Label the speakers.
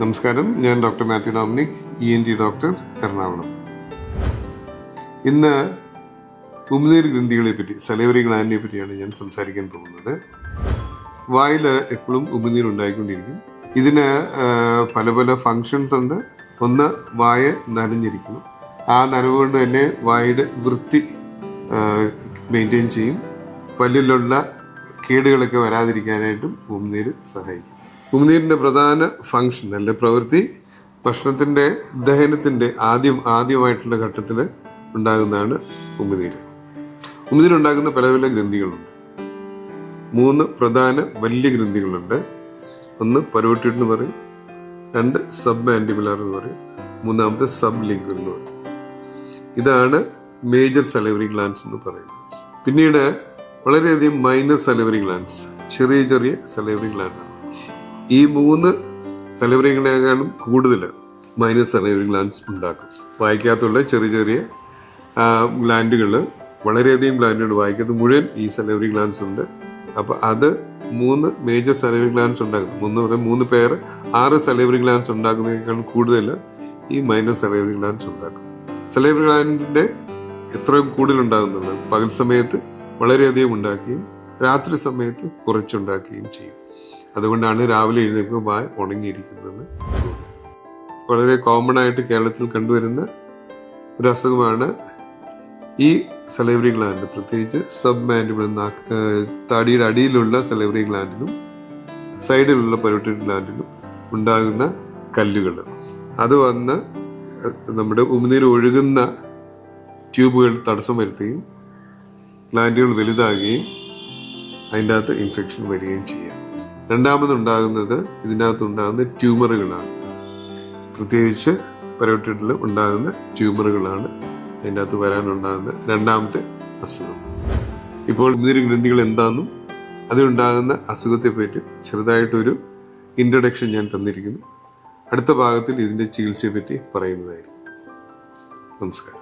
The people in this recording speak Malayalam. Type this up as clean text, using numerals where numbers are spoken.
Speaker 1: നമസ്കാരം, ഞാൻ doctor Mathew Dominic, ENT doctor, Ernakulam. ഇന്ന് ഉമിനീർ ഗ്രന്ഥികളെ പറ്റി, സലൈവറി ഗ്ലാൻഡിനെ പറ്റിയാണ് ഞാൻ സംസാരിക്കാൻ പോകുന്നത്. വായിൽ എപ്പോഴും ഉമിനീർ ഉണ്ടായിക്കൊണ്ടിരിക്കും. ഇതിന് പല പല ഫങ്ഷൻസ് ഉണ്ട്. ഒന്ന്, വായ നനഞ്ഞിരിക്കണം. ആ നനവ് കൊണ്ട് തന്നെ വായുടെ വൃത്തി മെയിൻറ്റെയിൻ ചെയ്യും. പല്ലിലുള്ള കേടുകളൊക്കെ വരാതിരിക്കാനായിട്ടും ഉമിനീര് സഹായിക്കും. ഉമിനീരിൻ്റെ പ്രധാന ഫങ്ഷൻ, അല്ലെ പ്രവൃത്തി, ഭക്ഷണത്തിൻ്റെ ദഹനത്തിൻ്റെ ആദ്യമായിട്ടുള്ള ഘട്ടത്തിൽ ഉണ്ടാകുന്നതാണ് ഉമിനീര്. ഉമിനീരുണ്ടാകുന്ന പല പല ഗ്രന്ഥികളുണ്ട്. 3 പ്രധാന വലിയ ഗ്രന്ഥികളുണ്ട്. ഒന്ന് പരോട്ടിഡ് എന്ന് പറയും, 2 സബ് മാൻഡിബുലാർ എന്ന് പറയും, 3 സബ് ലിംഗ്വൽ എന്ന് പറയും. ഇതാണ് മേജർ സലൈവറി ഗ്ലാൻഡ്സ് എന്ന് പറയുന്നത്. പിന്നീട് വളരെയധികം മൈനർ സലൈവറി ഗ്ലാൻഡ്സ്, ചെറിയ ചെറിയ സലൈവറി ഗ്ലാൻഡാണ്. ഈ 3 സലൈവറി ഗ്ലാൻഡിനേക്കാളും കൂടുതൽ മൈനർ സലൈവറി ഗ്ലാൻഡ്സ് ഉണ്ടാക്കും. വായിക്കകത്തുള്ള ചെറിയ ചെറിയ ഗ്ലാൻഡുകൾ, വളരെയധികം ഗ്ലാൻഡുകൾ, വായിക്കകത്ത് മുഴുവൻ ഈ സലൈവറി ഗ്ലാൻഡ്സ് ഉണ്ട്. അപ്പോൾ അത് 3 മേജർ സലൈവറി ഗ്ലാൻഡ്സ് ഉണ്ടാക്കുന്നു. 3 പേർ 6 സലൈവറി ഗ്ലാൻഡ്സ് ഉണ്ടാക്കുന്നതിനേക്കാളും കൂടുതൽ ഈ മൈനർ സലൈവറി ഗ്ലാൻഡ്സ് ഉണ്ടാക്കും. സലൈവറി ഗ്ലാൻഡിൻ്റെ എത്രയും കൂടുതൽ ഉണ്ടാകുന്നുള്ളത് പകൽ സമയത്ത് വളരെയധികം ഉണ്ടാക്കുകയും രാത്രി സമയത്ത് കുറച്ചുണ്ടാക്കുകയും ചെയ്യും. അതുകൊണ്ടാണ് രാവിലെ എഴുന്നേൽക്കുമ്പോൾ വായ ഉണങ്ങിയിരിക്കുന്നത്. വളരെ കോമൺ ആയിട്ട് കേരളത്തിൽ കണ്ടുവരുന്ന ഒരു അസുഖമാണ് ഈ സലൈവറി ഗ്ലാൻഡ്, പ്രത്യേകിച്ച് സബ് മാൻഡിബിൾ, താടിയുടെ അടിയിലുള്ള സലൈവറി ഗ്ലാൻഡിലും സൈഡിലുള്ള പരോട്ടിഡ് ഗ്ലാൻഡിലും ഉണ്ടാകുന്ന കല്ലുകൾ. അത് വന്ന് നമ്മുടെ ഉമിനീര് ഒഴുകുന്ന ട്യൂബുകൾ തടസ്സം വരുത്തുകയും ഗ്ലാൻഡുകൾ വലുതാകുകയും അതിൻ്റെ അകത്ത് ഇൻഫെക്ഷൻ വരികയും ചെയ്യാം. രണ്ടാമതുണ്ടാകുന്നത് ഇതിനകത്തുണ്ടാകുന്ന ട്യൂമറുകളാണ്. പ്രത്യേകിച്ച് പരോട്ടിഡിൽ ഉണ്ടാകുന്ന ട്യൂമറുകളാണ് അതിൻ്റെ അകത്ത് വരാനുണ്ടാകുന്ന രണ്ടാമത്തെ അസുഖം. ഇപ്പോൾ ഉമിനീർ ഗ്രന്ഥികൾ എന്താണെന്നും അതിലുണ്ടാകുന്ന അസുഖത്തെപ്പറ്റി ചെറുതായിട്ടൊരു ഇൻട്രഡക്ഷൻ ഞാൻ തന്നിരിക്കുന്നു. അടുത്ത ഭാഗത്തിൽ ഇതിൻ്റെ ചികിത്സയെപ്പറ്റി പറയുന്നതായിരിക്കും. നമസ്കാരം.